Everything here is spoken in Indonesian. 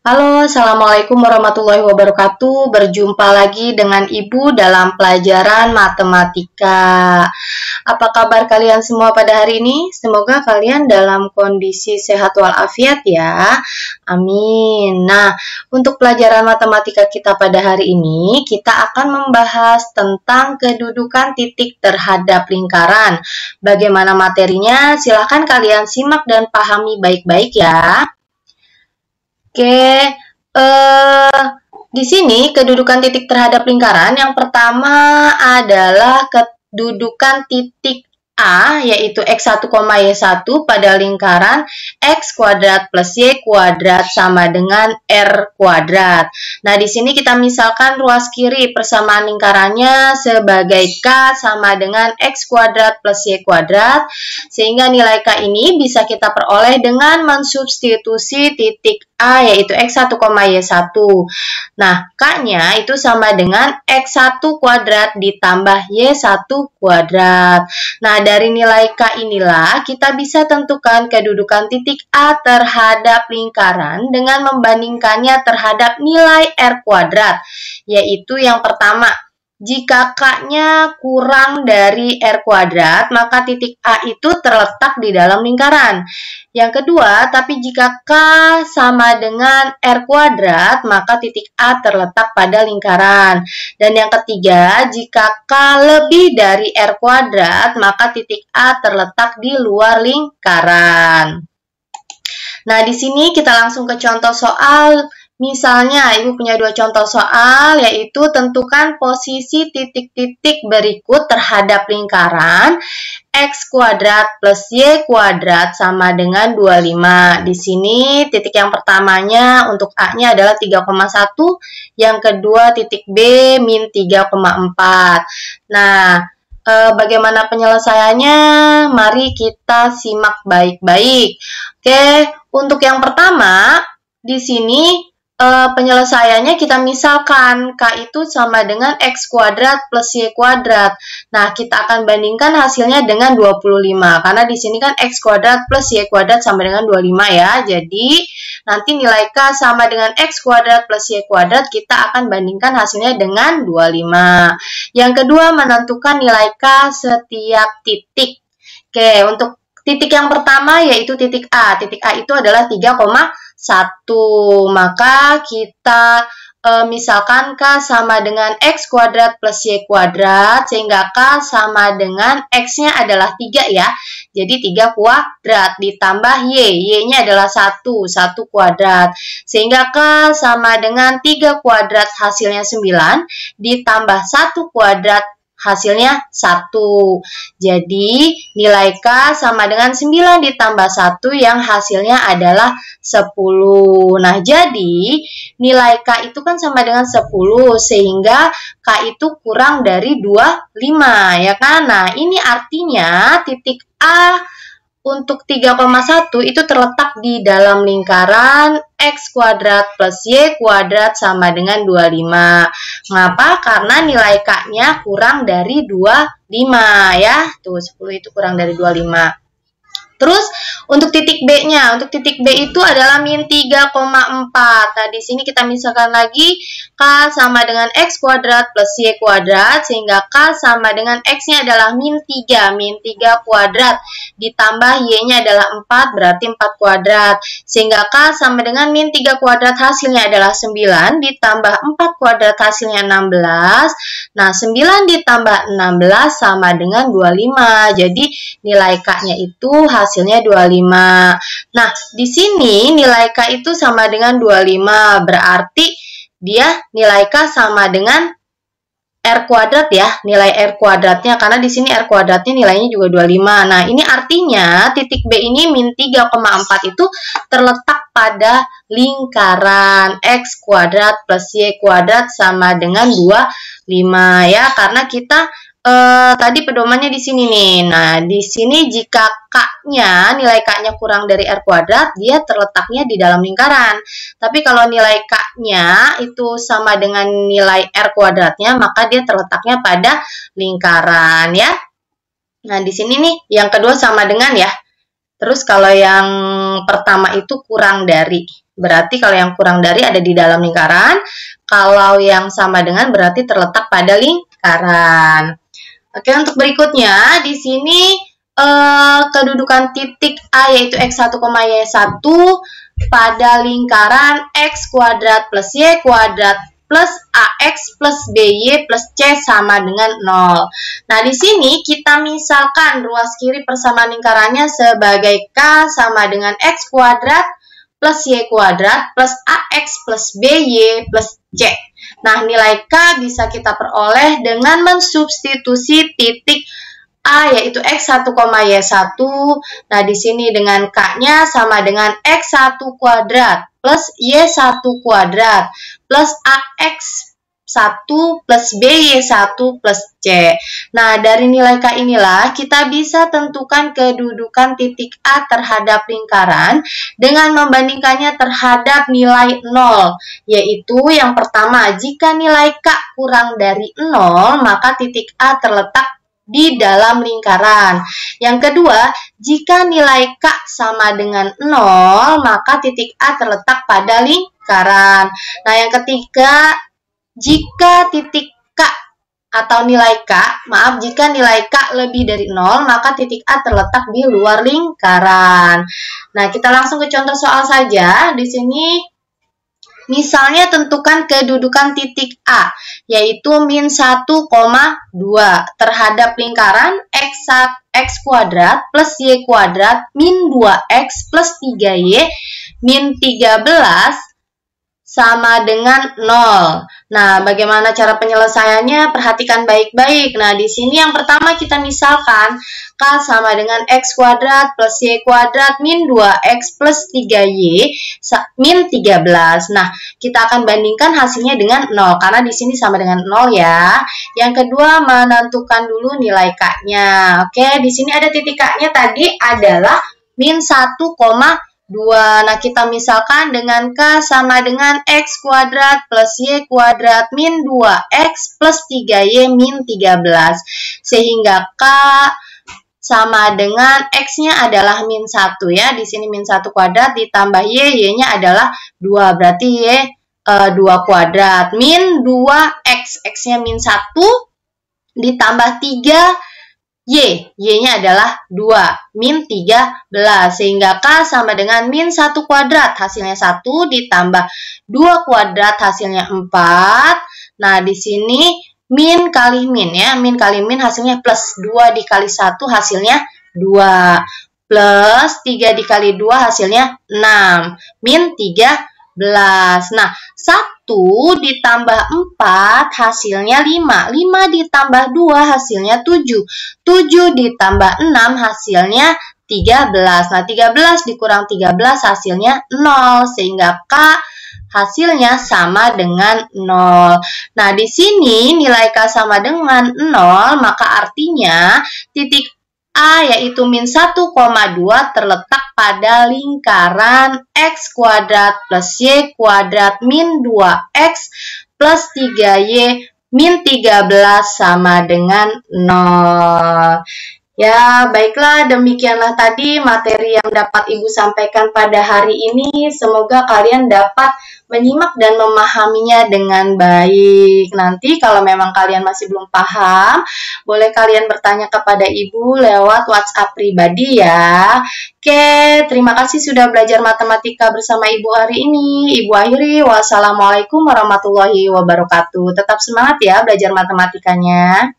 Halo, Assalamualaikum warahmatullahi wabarakatuh. Berjumpa lagi dengan Ibu dalam pelajaran matematika. Apa kabar kalian semua pada hari ini? Semoga kalian dalam kondisi sehat walafiat ya. Amin. Nah, untuk pelajaran matematika kita pada hari ini, kita akan membahas tentang kedudukan titik terhadap lingkaran. Bagaimana materinya? Silahkan kalian simak dan pahami baik-baik ya. Oke, di sini kedudukan titik terhadap lingkaran yang pertama adalah kedudukan titik A, yaitu X1, Y1 pada lingkaran X kuadrat plus Y kuadrat sama dengan R kuadrat. Nah, di sini kita misalkan ruas kiri persamaan lingkarannya sebagai K sama dengan X kuadrat plus Y kuadrat, sehingga nilai K ini bisa kita peroleh dengan mensubstitusi titik A, yaitu X1, Y1. Nah, K-nya itu sama dengan X1 kuadrat ditambah Y1 kuadrat. Nah, dari nilai K inilah kita bisa tentukan kedudukan titik A terhadap lingkaran dengan membandingkannya terhadap nilai R kuadrat, yaitu yang pertama, jika K-nya kurang dari R kuadrat, maka titik A itu terletak di dalam lingkaran. Yang kedua, tapi jika K sama dengan R kuadrat, maka titik A terletak pada lingkaran. Dan yang ketiga, jika K lebih dari R kuadrat, maka titik A terletak di luar lingkaran. Nah, di sini kita langsung ke contoh soal. Misalnya, Ibu punya dua contoh soal, yaitu tentukan posisi titik-titik berikut terhadap lingkaran X kuadrat plus Y kuadrat sama dengan 25. Di sini titik yang pertamanya untuk A-nya adalah 3,1, yang kedua titik B min 3,4. Nah, bagaimana penyelesaiannya? Mari kita simak baik-baik. Oke, untuk yang pertama, di sini penyelesaiannya kita misalkan K itu sama dengan X kuadrat plus Y kuadrat. Nah, kita akan bandingkan hasilnya dengan 25. Karena di sini kan X kuadrat plus Y kuadrat sama dengan 25 ya. Jadi, nanti nilai K sama dengan X kuadrat plus Y kuadrat, kita akan bandingkan hasilnya dengan 25. Yang kedua, menentukan nilai K setiap titik. Oke, untuk titik yang pertama yaitu titik A. Titik A itu adalah 3,1. Maka kita misalkan K sama dengan X kuadrat plus Y kuadrat, sehingga K sama dengan X-nya adalah 3 ya. Jadi 3 kuadrat ditambah Y. Y-nya adalah 1 kuadrat. Sehingga K sama dengan 3 kuadrat hasilnya 9, ditambah 1 kuadrat hasilnya 1. Jadi, nilai K sama dengan 9 ditambah 1 yang hasilnya adalah 10. Nah, jadi nilai K itu kan sama dengan 10, sehingga K itu kurang dari 25, ya kan? Nah, ini artinya titik A untuk 3,1 itu terletak di dalam lingkaran X kuadrat plus Y kuadrat sama dengan 25. Mengapa? Karena nilai K-nya kurang dari 25 ya. Tuh, 10 itu kurang dari 25. Terus, untuk titik B-nya, untuk titik B itu adalah min 3,4. Nah, di sini kita misalkan lagi K sama dengan X kuadrat plus Y kuadrat, sehingga K sama dengan X-nya adalah min 3 kuadrat, ditambah Y-nya adalah 4, berarti 4 kuadrat. Sehingga K sama dengan min 3 kuadrat hasilnya adalah 9, ditambah 4 kuadrat hasilnya 16. Nah, 9 ditambah 16 sama dengan 25. Jadi, nilai K-nya itu hasilnya 25. Nah, di sini nilai K itu sama dengan 25. Berarti dia nilai K sama dengan R kuadrat ya. Nilai R kuadratnya, karena di sini R kuadratnya nilainya juga 25. Nah, ini artinya titik B ini min 3,4 itu terletak pada lingkaran X kuadrat plus Y kuadrat sama dengan 25 ya. Karena kita tadi pedomannya di sini nih. Nah, di sini jika K-nya, nilai K-nya kurang dari R kuadrat, dia terletaknya di dalam lingkaran. Tapi kalau nilai K-nya itu sama dengan nilai R kuadratnya, maka dia terletaknya pada lingkaran ya. Nah, di sini nih, yang kedua sama dengan ya. Terus kalau yang pertama itu kurang dari. berarti kalau yang kurang dari ada di dalam lingkaran. Kalau yang sama dengan berarti terletak pada lingkaran. Oke, untuk berikutnya di sini kedudukan titik A yaitu X1, Y1 pada lingkaran X kuadrat plus Y kuadrat plus AX plus BY plus C sama dengan 0. Nah, di sini kita misalkan ruas kiri persamaan lingkarannya sebagai K sama dengan X kuadrat plus Y kuadrat plus AX plus BY plus C. Nah, nilai K bisa kita peroleh dengan mensubstitusi titik A yaitu X1, Y1. Nah, di sini dengan K-nya sama dengan X1 kuadrat plus Y1 kuadrat plus AX1 plus BY1 plus C. Nah, dari nilai K inilah kita bisa tentukan kedudukan titik A terhadap lingkaran dengan membandingkannya terhadap nilai 0. Yaitu yang pertama, jika nilai K kurang dari 0, maka titik A terletak di dalam lingkaran. Yang kedua, jika nilai K sama dengan 0, maka titik A terletak pada lingkaran. Nah, yang ketiga, jika titik K atau nilai K, jika nilai K lebih dari 0, maka titik A terletak di luar lingkaran. Nah, kita langsung ke contoh soal saja. Di sini misalnya tentukan kedudukan titik A, yaitu min 1,2 terhadap lingkaran X kuadrat plus Y kuadrat min 2X plus 3Y min 13 sama dengan 0. Nah, bagaimana cara penyelesaiannya? Perhatikan baik-baik. Nah, di sini yang pertama kita misalkan K sama dengan X kuadrat plus Y kuadrat min 2X plus 3Y min 13. Nah, kita akan bandingkan hasilnya dengan 0, karena di sini sama dengan 0 ya. Yang kedua, menentukan dulu nilai K-nya. Oke, di sini ada titik K-nya tadi adalah min 1,2. Nah, kita misalkan dengan K sama dengan X kuadrat plus Y kuadrat min 2X plus 3Y min 13. Sehingga K sama dengan X-nya adalah min 1 ya. Di sini min 1 kuadrat ditambah Y-nya adalah 2. Berarti Y 2 kuadrat. Min 2X. X-nya min 1 ditambah 3 Y-nya adalah 2, min 13, sehingga K sama dengan min 1 kuadrat, hasilnya 1, ditambah 2 kuadrat, hasilnya 4. Nah, di sini min kali min ya, min kali min hasilnya plus, 2 dikali 1 hasilnya 2, plus 3 dikali 2 hasilnya 6, min 13. Nah, 1 ditambah 4 hasilnya 5. 5 ditambah 2 hasilnya 7. 7 ditambah 6 hasilnya 13. Nah, 13 dikurang 13 hasilnya 0. Sehingga K hasilnya sama dengan 0. Nah, di sini nilai K sama dengan 0, maka artinya titik A yaitu min 1,2 terletak pada lingkaran X kuadrat plus Y kuadrat min 2X plus 3Y min 13 sama dengan 0. Ya, baiklah, demikianlah tadi materi yang dapat Ibu sampaikan pada hari ini. Semoga kalian dapat menyimak dan memahaminya dengan baik. Nanti kalau memang kalian masih belum paham, boleh kalian bertanya kepada Ibu lewat WhatsApp pribadi ya. Oke, terima kasih sudah belajar matematika bersama Ibu hari ini. Ibu akhiri, wassalamualaikum warahmatullahi wabarakatuh. Tetap semangat ya belajar matematikanya.